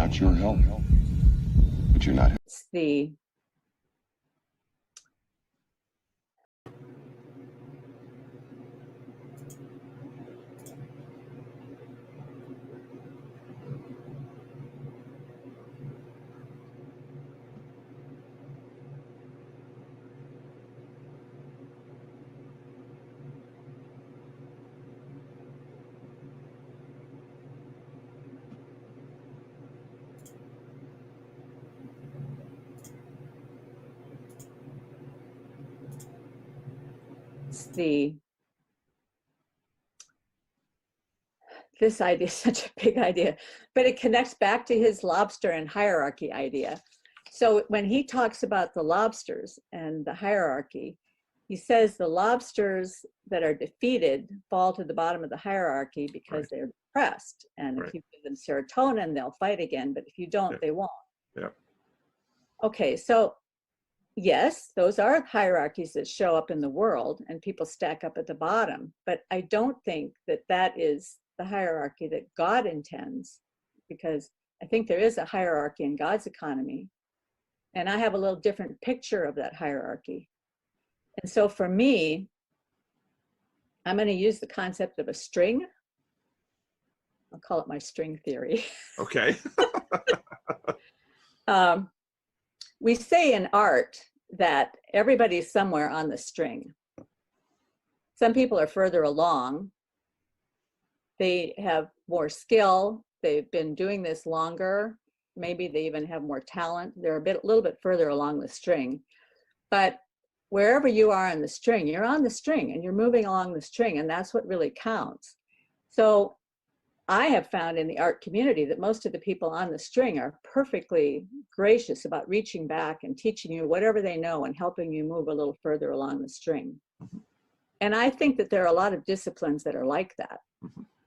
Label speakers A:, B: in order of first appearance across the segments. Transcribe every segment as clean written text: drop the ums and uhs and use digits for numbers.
A: without your help. But you're not.
B: It's the this idea is such a big idea, but it connects back to his lobster and hierarchy idea. So when he talks about the lobsters and the hierarchy, he says the lobsters that are defeated fall to the bottom of the hierarchy because they're depressed. And if you give them serotonin, they'll fight again. But if you don't, they won't.
C: Yeah.
B: Okay, so yes, those are hierarchies that show up in the world and people stack up at the bottom. But I don't think that that is the hierarchy that God intends, because I think there is a hierarchy in God's economy. And I have a little different picture of that hierarchy. And so for me, I'm going to use the concept of a string. I'll call it my string theory.
C: Okay.
B: We say in art that everybody's somewhere on the string. Some people are further along. They have more skill. They've been doing this longer. Maybe they even have more talent. They're a little bit further along the string. But wherever you are on the string, you're on the string and you're moving along the string, and that's what really counts. So I have found in the art community that most of the people on the string are perfectly gracious about reaching back and teaching you whatever they know and helping you move a little further along the string. And I think that there are a lot of disciplines that are like that.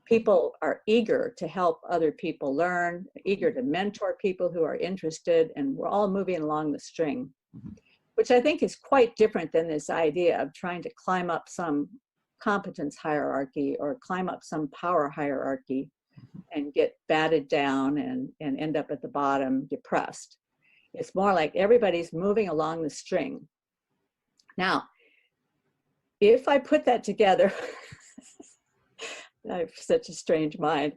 B: People are eager to help other people learn, eager to mentor people who are interested, and we're all moving along the string, which I think is quite different than this idea of trying to climb up some competence hierarchy or climb up some power hierarchy and get batted down and end up at the bottom depressed. It's more like everybody's moving along the string. Now, if I put that together, I have such a strange mind.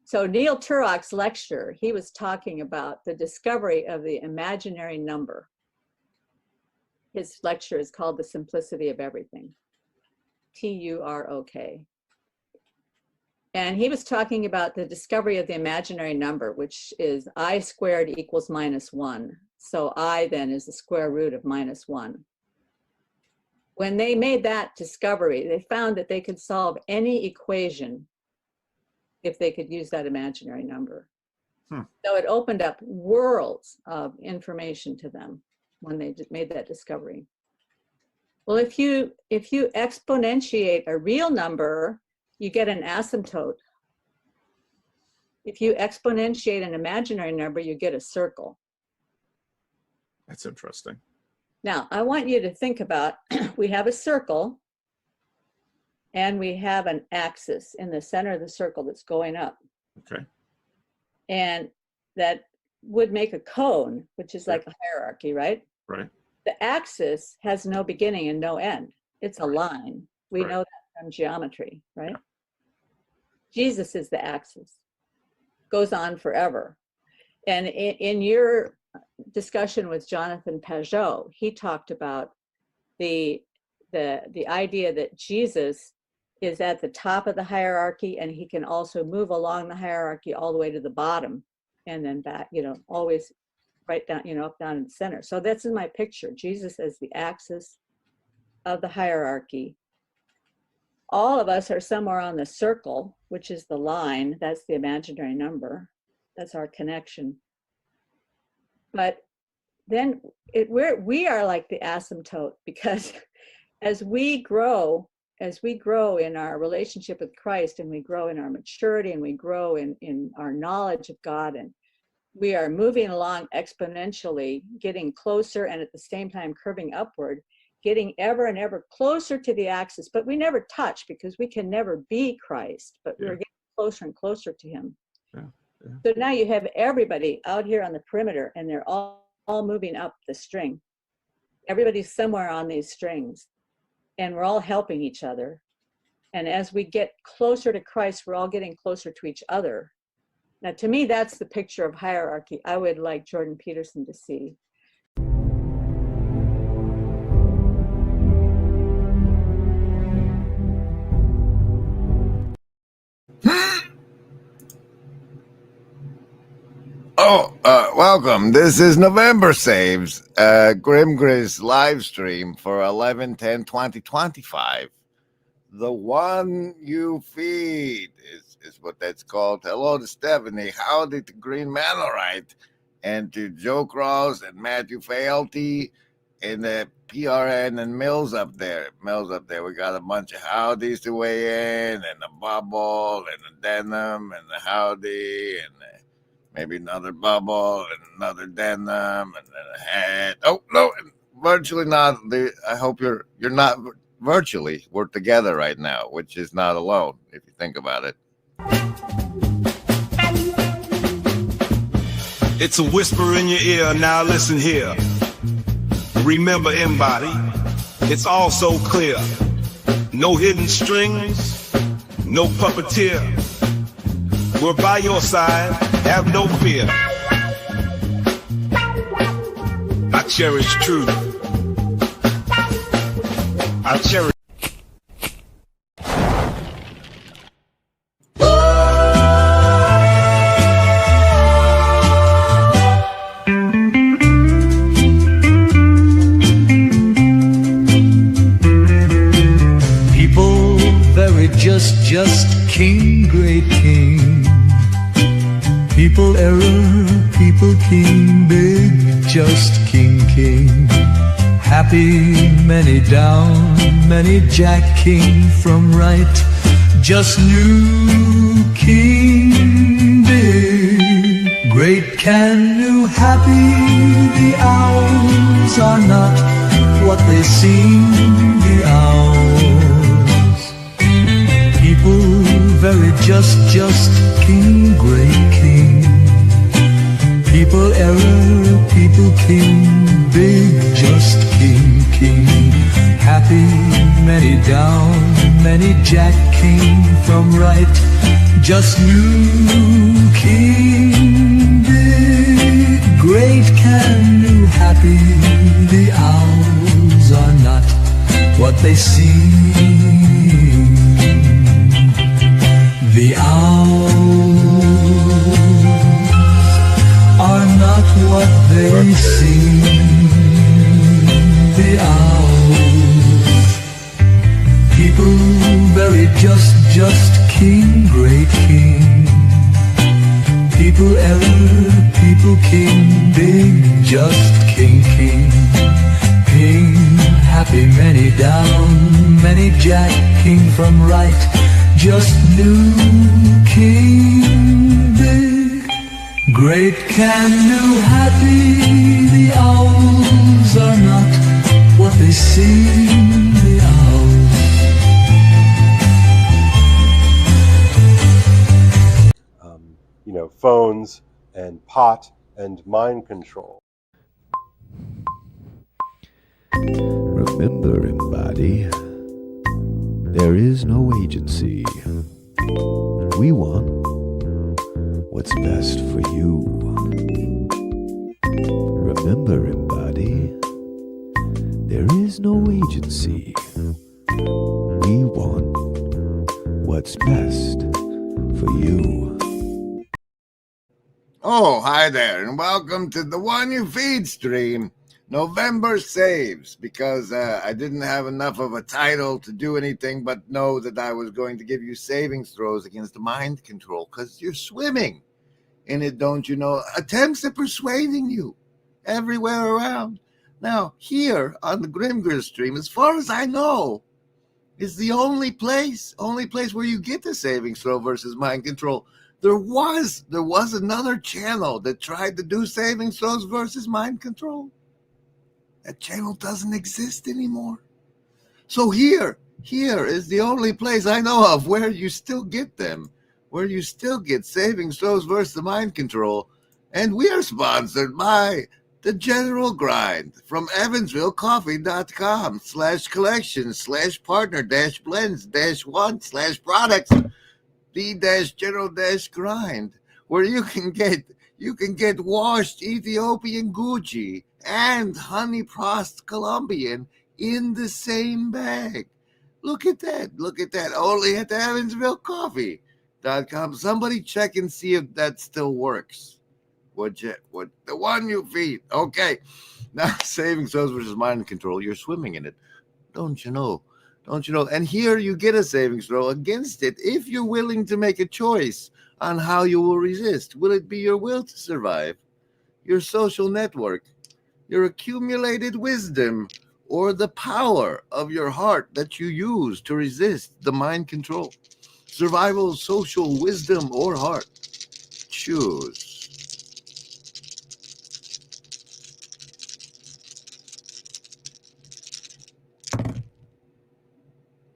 B: So Neil Turok's lecture, he was talking about the discovery of the imaginary number. His lecture is called The Simplicity of Everything. T-U-R-O-K. And he was talking about the discovery of the imaginary number, which is I squared equals -1. So I then is the square root of -1. When they made that discovery, they found that they could solve any equation if they could use that imaginary number. So it opened up worlds of information to them when they made that discovery. Well, if you exponentiate a real number, you get an asymptote. If you exponentiate an imaginary number, you get a circle.
C: That's interesting.
B: Now, I want you to think about, we have a circle and we have an axis in the center of the circle that's going up.
C: Okay.
B: And that would make a cone, which is like a hierarchy, right?
C: Right.
B: The axis has no beginning and no end. It's a line. We know that from geometry, right? Yeah. Jesus is the axis. Goes on forever. And in your discussion with Jonathan Pajot, he talked about the idea that Jesus is at the top of the hierarchy and he can also move along the hierarchy all the way to the bottom and then back, always right down, up, down in the center. So that's in my picture, Jesus as the axis of the hierarchy. All of us are somewhere on the circle, which is the line. That's the imaginary number. That's our connection. But then we are like the asymptote, because as we grow in our relationship with Christ, and we grow in our maturity, and we grow in our knowledge of God, and we are moving along exponentially, getting closer, and at the same time curving upward, getting ever and ever closer to the axis. But we never touch, because we can never be Christ, but we're getting closer and closer to him.
C: Yeah.
B: So now you have everybody out here on the perimeter, and they're all moving up the string. Everybody's somewhere on these strings, and we're all helping each other. And as we get closer to Christ, we're all getting closer to each other. Now, to me, that's the picture of hierarchy I would like Jordan Peterson to see.
D: Welcome. This is November Saves, Grim Grizz live stream for 11/10/2025. The one you feed is what that's called. Hello to Stephanie. Howdy to Green Manorite, and to Joe Cross and Matthew Failty and the PRN and Mills up there. We got a bunch of howdies to weigh in, and the bubble and the denim and the howdy and maybe another bubble and another denim and then a hat. Oh no, virtually not. I hope you're not virtually. We're together right now, which is not alone if you think about it.
E: It's a whisper in your ear. Now listen here. Remember, embody. It's all so clear. No hidden strings, no puppeteer. We're by your side, have no fear. I cherish truth. I cherish.
F: People very just king, great king. People error, people king, big, just king. Happy, many down, many jack king from right, just new king, big, great can new, happy, the owls are not what they seem, the owls. People very just king, great king. People error, people king, big, just king. Happy, many down, many jack king from right, just new king, big, great can new, happy, the owls are not what they seem. The owls are not what they seem. The owls, people very just king, great king. People error, people king, big, just king. Happy, many down, many jack king from right, just new king, big, great can new, happy, the owls are not what they seem, the owls.
G: Phones and pot and mind control.
H: Remember, embody, there is no agency. We want what's best for you. Remember, embody, there is no agency. We want what's best for you.
D: Oh, hi there, and welcome to the One You Feed stream, November Saves, because I didn't have enough of a title to do anything but know that I was going to give you savings throws against mind control, because you're swimming in it, don't you know? Attempts at persuading you everywhere around. Now, here on the Grimgir stream, as far as I know, is the only place where you get the savings throw versus mind control. There was another channel that tried to do savings throws versus mind control. That channel doesn't exist anymore. So here is the only place I know of where you still get them, where you still get savings throws versus the mind control. And we are sponsored by The General Grind from evansvillecoffee.com/collection/partner-blends-1/products the-general-grind, where you can get washed Ethiopian Gucci and honey Prost Colombian in the same bag. Look at that. Only at evansvillecoffee.com. Somebody check and see if that still works. What the one you feed. Okay. Now saving throws versus mind control. You're swimming in it. Don't you know? And here you get a savings throw against it if you're willing to make a choice on how you will resist. Will it be your will to survive, your social network, your accumulated wisdom, or the power of your heart that you use to resist the mind control? Survival, social, wisdom, or heart? Choose.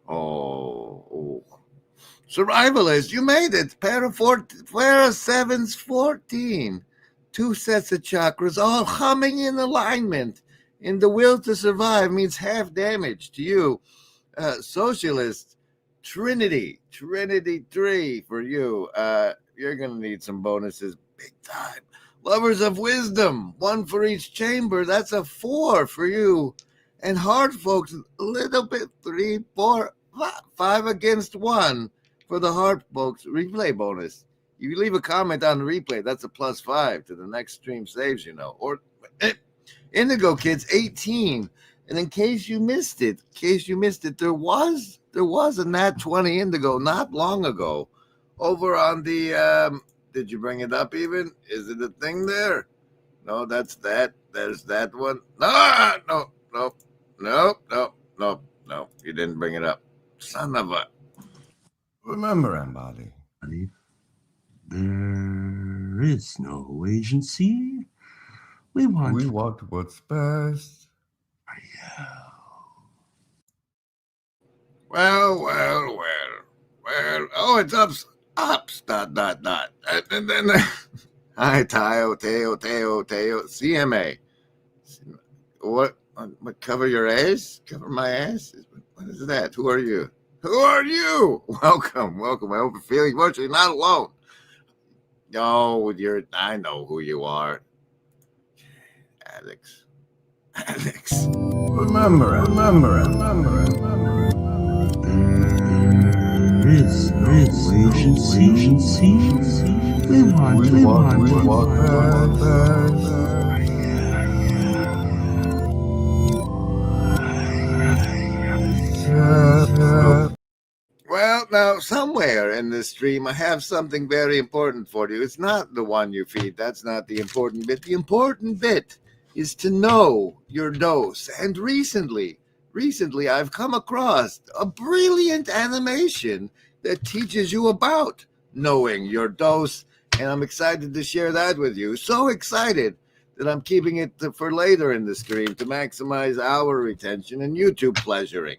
D: Oh. Survivalist, you made it. Pair of 7s, 14. 2 sets of chakras, all humming in alignment. And the will to survive means half damage to you. Socialist, Trinity 3 for you. You're going to need some bonuses big time. Lovers of wisdom, 1 for each chamber. That's a 4 for you. And hard folks, a little bit, 3, 4, 5 against 1 for the hard folks. Replay bonus. You leave a comment on the replay, that's a +5 to the next stream saves, Or Indigo Kids, 18. And in case you missed it, there was a Nat 20 Indigo not long ago over on the, did you bring it up even? Is it a thing there? No, that's that. There's that one. No. You didn't bring it up. Son of a.
I: Remember, Embody, there is no agency. We want what's best for you.
D: Well. Oh, it's ups. Dot. And then, hi, Teo, CMA. What? Cover your ass? Cover my ass? What is that? Who are you? Welcome. I hope you're feeling virtually not alone. No, I know who you are. Alex.
I: Remember. There is no agency. We want best.
D: Well, now, somewhere in this stream, I have something very important for you. It's not the one you feed. That's not the important bit. The important bit is to know your dose. And recently, I've come across a brilliant animation that teaches you about knowing your dose. And I'm excited to share that with you. So excited that I'm keeping it for later in the stream to maximize our retention and YouTube pleasuring.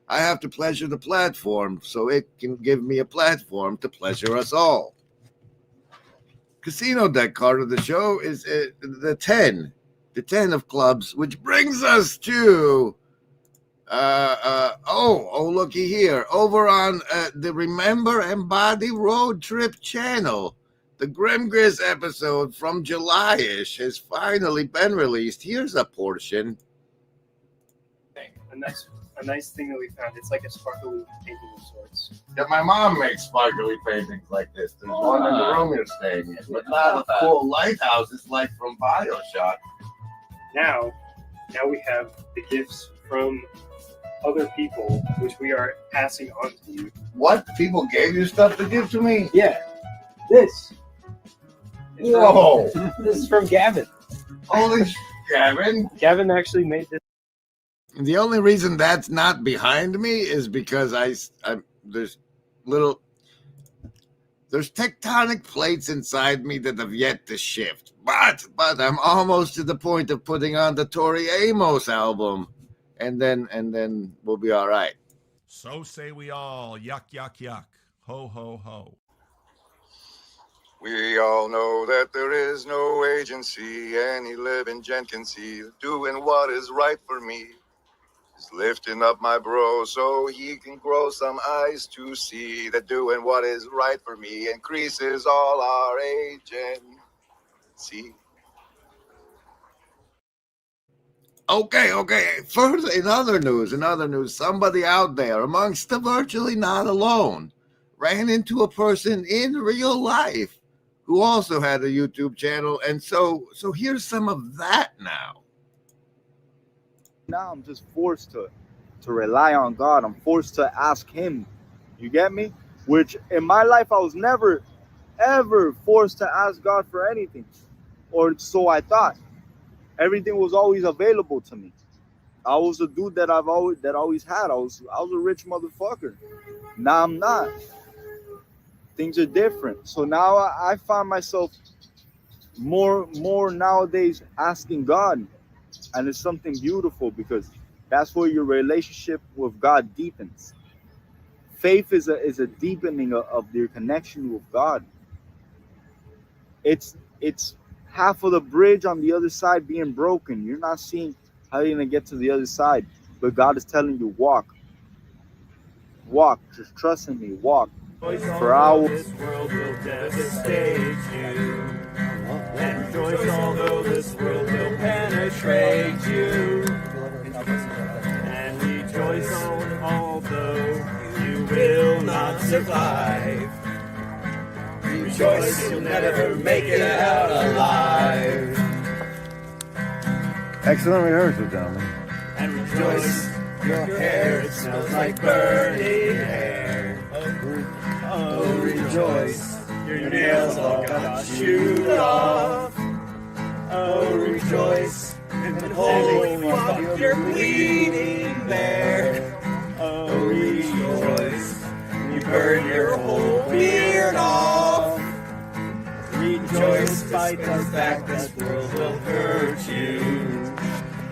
D: I have to pleasure the platform so it can give me a platform to pleasure us all. Casino deck card of the show is the 10 of clubs, which brings us to looky here, over on the Remember Embody Road Trip channel. The Grimgris episode from July-ish has finally been released. Here's a portion.
J: A nice thing that we found. It's like a sparkly painting of sorts.
D: Yeah, my mom makes sparkly paintings like this. There's one in the room you're staying in, but not a full lighthouse. It's like from BioShock.
J: Now we have the gifts from other people, which we are passing on to you.
D: What? People gave you stuff to give to me?
J: Yeah. This.
D: Whoa.
J: This is from Gavin.
D: Holy Gavin.
J: Gavin actually made this.
D: The only reason that's not behind me is because there's tectonic plates inside me that have yet to shift. But I'm almost to the point of putting on the Tori Amos album, and then we'll be all right.
K: So say we all. Yuck, yuck, yuck. Ho, ho, ho.
D: We all know that there is no agency any living gent can see doing what is right for me. Just lifting up my bro so he can grow some eyes to see that doing what is right for me increases all our agency. Okay. Further, in other news, somebody out there amongst the virtually not alone ran into a person in real life who also had a YouTube channel, and so here's some of that now.
K: Now I'm just forced to rely on God. I'm forced to ask Him. You get me? Which in my life I was never ever forced to ask God for anything, or so I thought. Everything was always available to me. I was a dude that I've always had. I was a rich motherfucker. Now I'm not. Things are different. So now I find myself more nowadays asking God, and it's something beautiful because that's where your relationship with God deepens. Faith is a deepening of your connection with God. It's half of the bridge on the other side being broken. You're not seeing how you're gonna get to the other side, but God is telling you walk, just trust in me, walk. For hours.
L: This world will devastate you, and rejoice although this world will penetrate you, and rejoice although you will not survive. Rejoice you'll never make it out alive.
D: Excellent rehearsal, gentlemen.
L: And rejoice, your hair it smells like burning hair. Oh, rejoice, your nails all got chewed off. Oh, rejoice, and holy fuck, you're bleeding there. Oh, rejoice, you burn your whole beard off. Rejoice despite the fact this world will hurt you.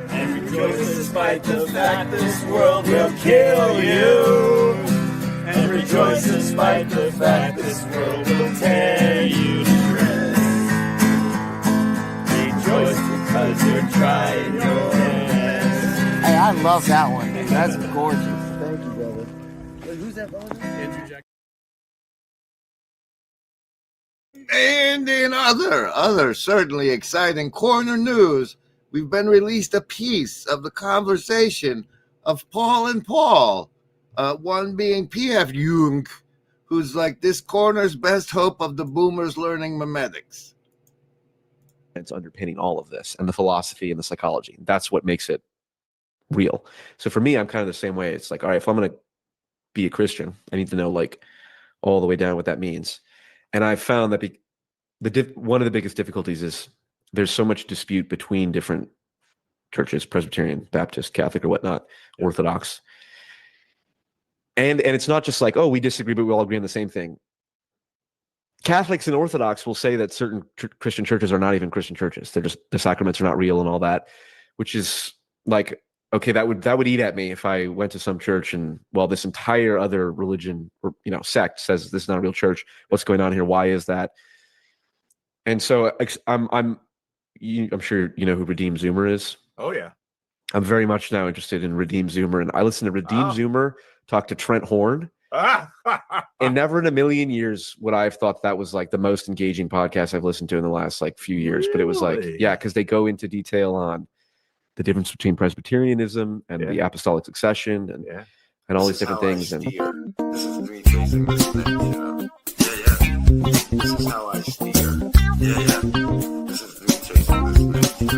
L: And rejoice despite the fact this world will kill you. And rejoice despite the fact this world will tear you to shreds. Rejoice because you're trying your best.
M: Hey, I love that one. That's gorgeous. Thank you, brother. Wait, who's that brother?
C: Andrew Jack.
D: And in other certainly exciting corner news, we've been released a piece of the conversation of Paul and Paul. One being P.F. Jung, who's like this corner's best hope of the boomers learning memetics.
N: It's underpinning all of this, and the philosophy and the psychology. That's what makes it real. So for me, I'm kind of the same way. It's like, all right, if I'm going to be a Christian, I need to know like all the way down what that means. And I've found that one of the biggest difficulties is there's so much dispute between different churches, Presbyterian, Baptist, Catholic, or whatnot, Orthodox. And it's not just like, oh, we disagree, but we all agree on the same thing. Catholics and Orthodox will say that certain Christian churches are not even Christian churches. They're just, the sacraments are not real and all that, which is like, okay, that would eat at me if I went to some church and, well, this entire other religion or, sect says this is not a real church. What's going on here? Why is that? And so I'm sure you know who Redeem Zoomer is.
C: Oh yeah.
N: I'm very much now interested in Redeem Zoomer, and I listen to Redeem Zoomer talk to Trent Horn. And never in a million years would I have thought that was like the most engaging podcast I've listened to in the last like few years. But it was like, yeah, because they go into detail on the difference between Presbyterianism and the apostolic succession and all these different things. And
D: this is me chasing this thing, This is how I steer. This is me chasing this thing,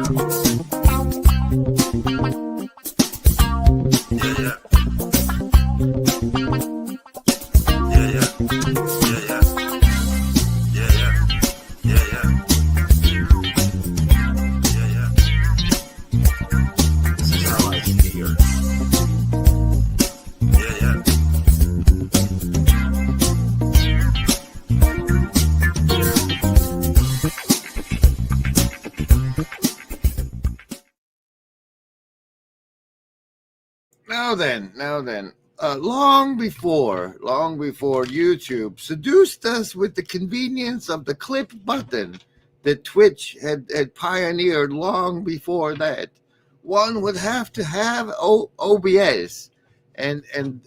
D: Now then, long before YouTube seduced us with the convenience of the clip button that Twitch had pioneered long before that, one would have to have OBS and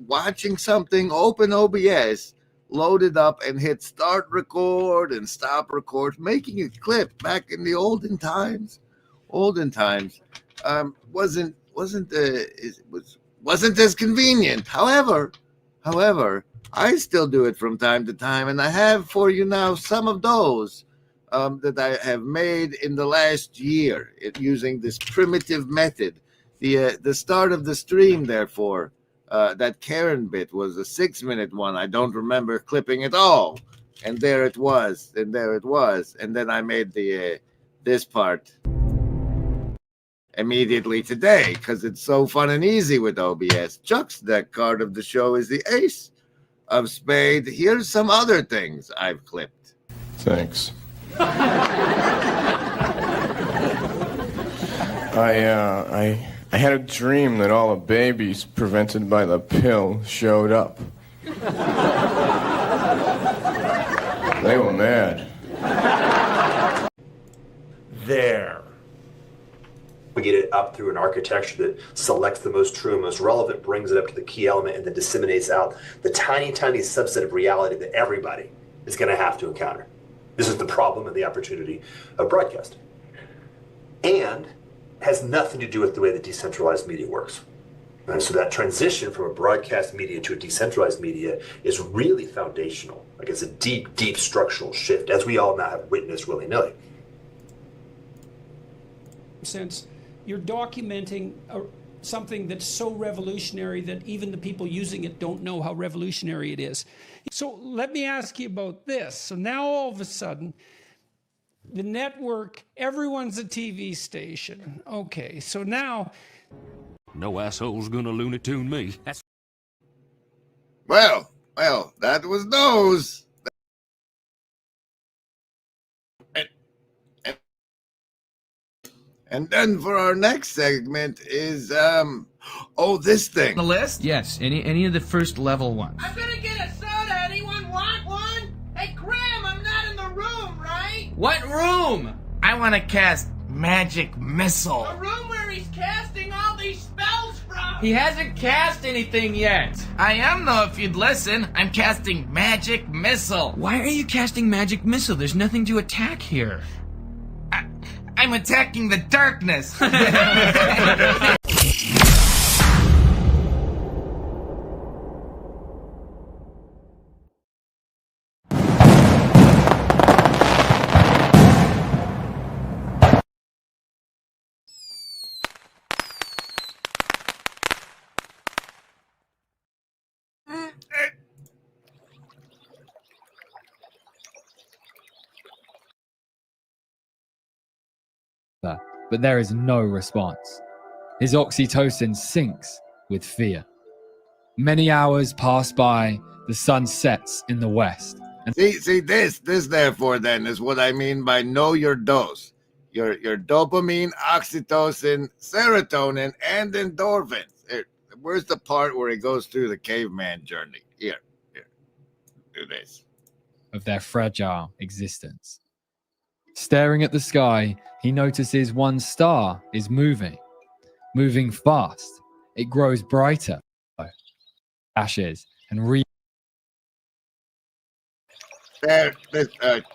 D: watching something, open OBS, load it up and hit start record and stop record, making a clip back in the olden times wasn't as convenient. However, I still do it from time to time, and I have for you now some of those that I have made in the last year using this primitive method. The start of the stream, therefore, that Karen bit was a 6-minute one. I don't remember clipping it all, and there it was, and then I made this part immediately today because it's so fun and easy with OBS. Chuck's deck card of the show is the Ace of Spades. Here's some other things I've clipped.
O: Thanks. I had a dream that all the babies prevented by the pill showed up. They were mad.
P: There. We get it up through an architecture that selects the most true and most relevant, brings it up to the key element, and then disseminates out the tiny, tiny subset of reality that everybody is going to have to encounter. This is the problem and the opportunity of broadcasting. And has nothing to do with the way that decentralized media works. And so that transition from a broadcast media to a decentralized media is really foundational. Like it's a deep, deep structural shift, as we all now have witnessed willy-nilly.
Q: Since you're documenting something that's so revolutionary that even the people using it don't know how revolutionary it is. So let me ask you about this. So now all of a sudden, the network, everyone's a TV station. Okay, so now...
R: No asshole's gonna Looney Tune me. That's...
D: Well, that was those. And then for our next segment is, this thing.
S: The list? Yes, any of the first level ones.
T: I'm gonna get a soda. Anyone want one? Hey, Graham, I'm not in the room, right?
S: What room? I want to cast Magic Missile.
T: The room where he's casting all these spells from.
S: He hasn't cast anything yet. I am, though, if you'd listen. I'm casting Magic Missile. Why are you casting Magic Missile? There's nothing to attack here. I'm attacking the darkness.
U: But there is no response. His oxytocin sinks with fear. Many hours pass by, the sun sets in the west. And
D: see this therefore then is what I mean by know your dose. Your dopamine, oxytocin, serotonin, and endorphins. Where's the part where it goes through the caveman journey? Here. Do this.
U: Of their fragile existence. Staring at the sky, he notices one star is moving fast. It grows brighter. Ashes and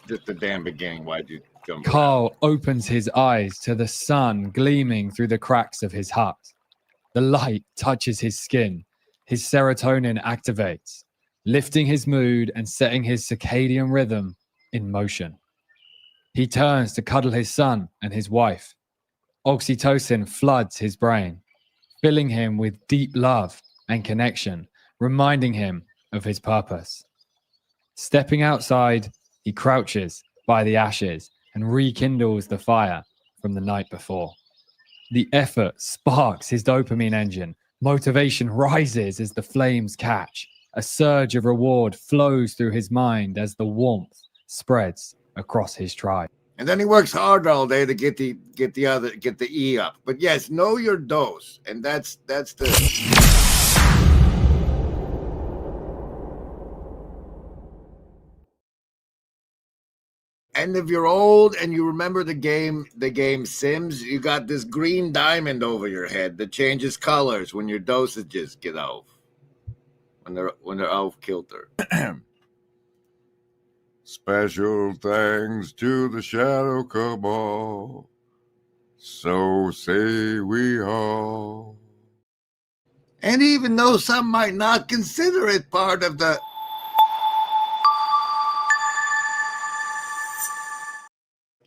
D: just the damn beginning. Why'd you jump?
U: Carl opens his eyes to the sun gleaming through the cracks of his hut. The light touches his skin. His serotonin activates, lifting his mood and setting his circadian rhythm in motion. He turns to cuddle his son and his wife. Oxytocin floods his brain, filling him with deep love and connection, reminding him of his purpose. Stepping outside, he crouches by the ashes and rekindles the fire from the night before. The effort sparks his dopamine engine. Motivation rises as the flames catch. A surge of reward flows through his mind as the warmth spreads across his tribe.
D: And then he works hard all day to get the E up. But yes, know your dose, and that's the And if you're old and you remember the game Sims, you got this green diamond over your head that changes colors when your dosages get off. When they're off kilter.
A: Special thanks to the Shadow Cabal. So say we all.
D: And even though some might not consider it part of the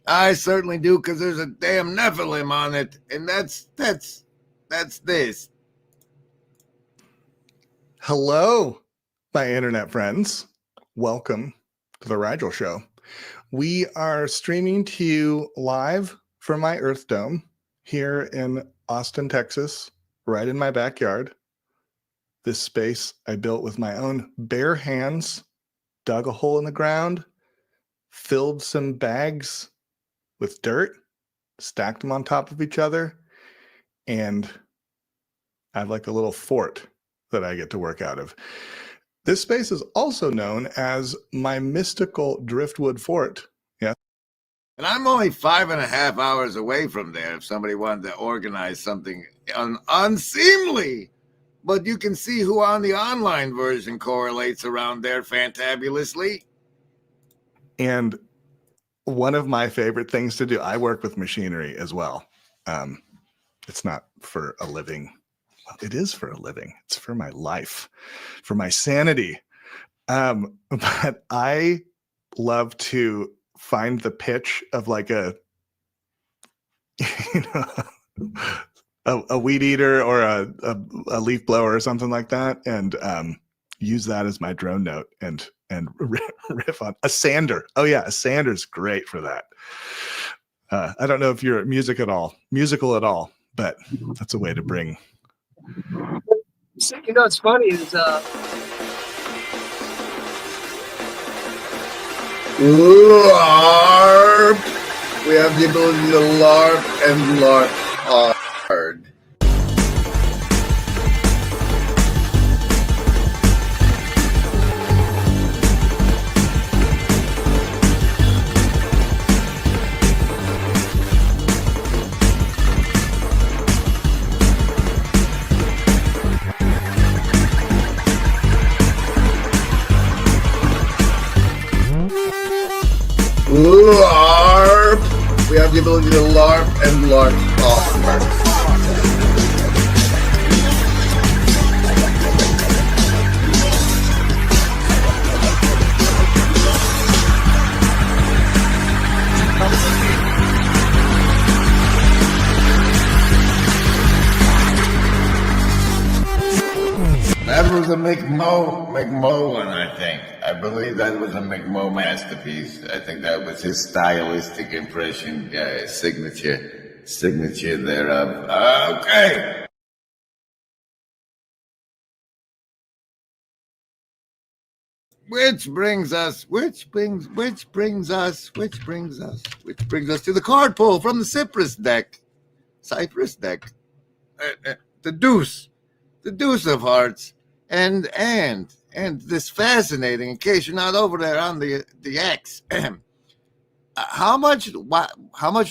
D: I certainly do, because there's a damn Nephilim on it, and that's this.
V: Hello, my internet friends. Welcome to the Rigel Show. We are streaming to you live from my Earth Dome here in Austin, Texas, right in my backyard. This space I built with my own bare hands, dug a hole in the ground, filled some bags with dirt, stacked them on top of each other, and I have like a little fort that I get to work out of. This space is also known as my mystical driftwood fort. Yeah.
D: And I'm only 5.5 hours away from there if somebody wanted to organize something unseemly. But you can see who on the online version correlates around there fantabulously.
V: And one of my favorite things to do, I work with machinery as well. It's not for a living. Well, it is for a living. It's for my life, for my sanity. But I love to find the pitch of like a weed eater or a leaf blower or something like that, and use that as my drone note and riff on a sander. Oh yeah, a sander's great for that. I don't know if you're musical at all, but that's a way to bring.
W: You know what's funny is
D: LARP. We have the ability to LARP and LARP hard. LARP. We have the ability to LARP and LARP hard. That was a McMo one, I think. I believe that was a McMo masterpiece. I think that was his stylistic impression, signature thereof. Okay. Which brings us to the card pull from the Cypress deck. The Deuce of Hearts. And this fascinating, in case you're not over there on the X, how much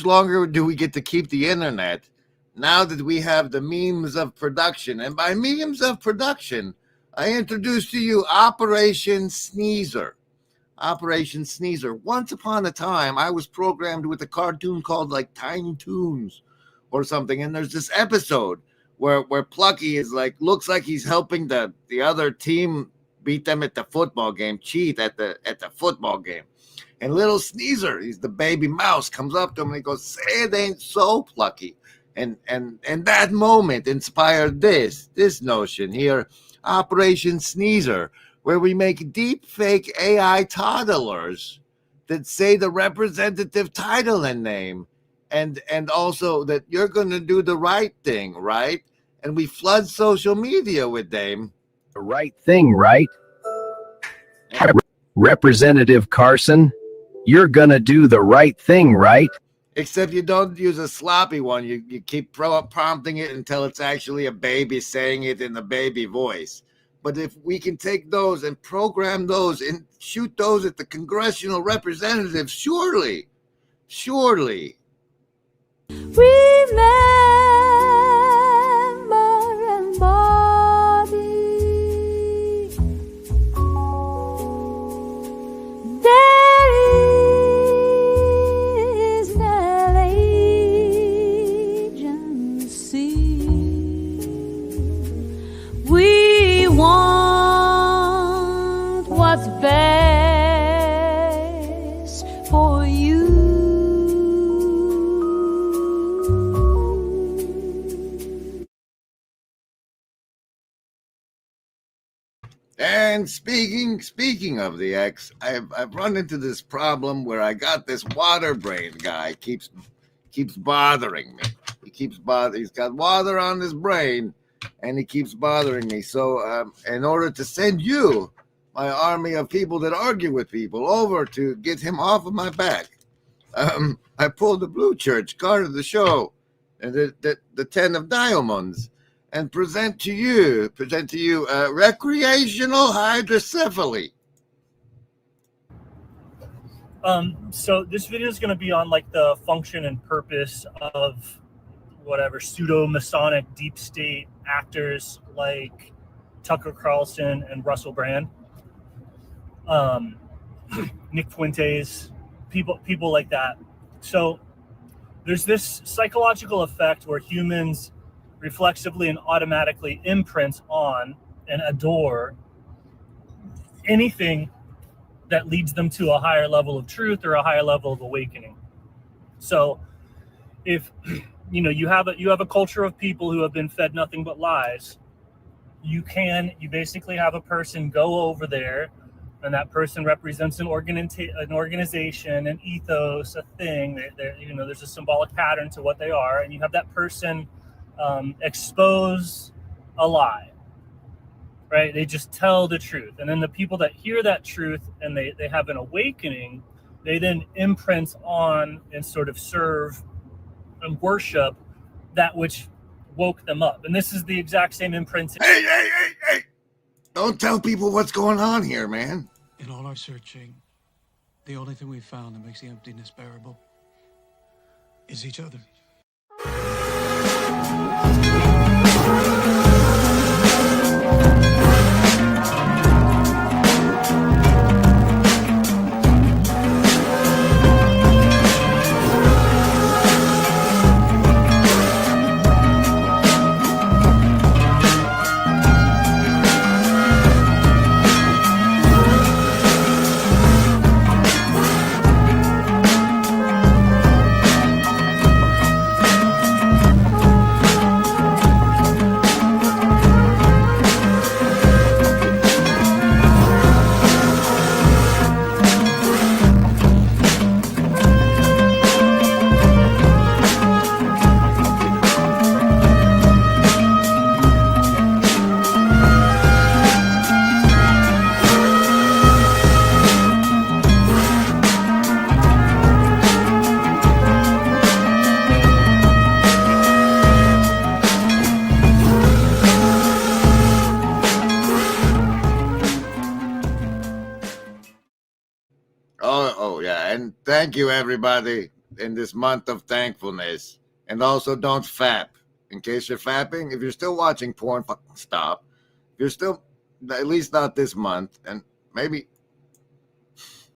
D: longer do we get to keep the internet now that we have the memes of production? And by memes of production, I introduce to you Operation Sneezer. Operation Sneezer. Once upon a time, I was programmed with a cartoon called like Tiny Toons or something, and there's this episode where Plucky is like, looks like he's helping the other team beat them at the football game, cheat at the football game. And little Sneezer, he's the baby mouse, comes up to him and he goes, "Say it ain't so, Plucky." And that moment inspired this notion here, Operation Sneezer, where we make deep fake AI toddlers that say the representative title and name, and also that you're going to do the right thing, right? And we flood social media with them.
X: The right thing, right? Representative Carson, you're gonna do the right thing, right?
D: Except you don't use a sloppy one. You keep prompting it until it's actually a baby saying it in the baby voice. But if we can take those and program those and shoot those at the congressional representatives, surely.
B: We want what's best for you.
D: And speaking of the X, I've run into this problem where I got this water brain guy keeps bothering me. He's got water on his brain, and he keeps bothering me. So in order to send you, my army of people that argue with people, over to get him off of my back, I pulled the Blue Church card of the show, and the 10 of diamonds, and present to you recreational hydrocephaly.
E: So this video is going to be on like the function and purpose of whatever pseudo-Masonic deep state actors like Tucker Carlson and Russell Brand, Nick Fuentes, people like that. So there's this psychological effect where humans reflexively and automatically imprint on and adore anything that leads them to a higher level of truth or a higher level of awakening. So if you have a culture of people who have been fed nothing but lies, you basically have a person go over there, and that person represents an organization, an ethos, a thing. There's a symbolic pattern to what they are, and you have that person expose a lie, right? They just tell the truth, and then the people that hear that truth and they have an awakening, they then imprint on and sort of serve and worship that which woke them up. And this is the exact same imprint.
D: Hey! Don't tell people what's going on here, man.
F: In all our searching, the only thing we've found that makes the emptiness bearable is each other.
D: And thank you, everybody, in this month of thankfulness. And also, don't fap. In case you're fapping, if you're still watching porn, fucking stop. If you're still, at least not this month, and maybe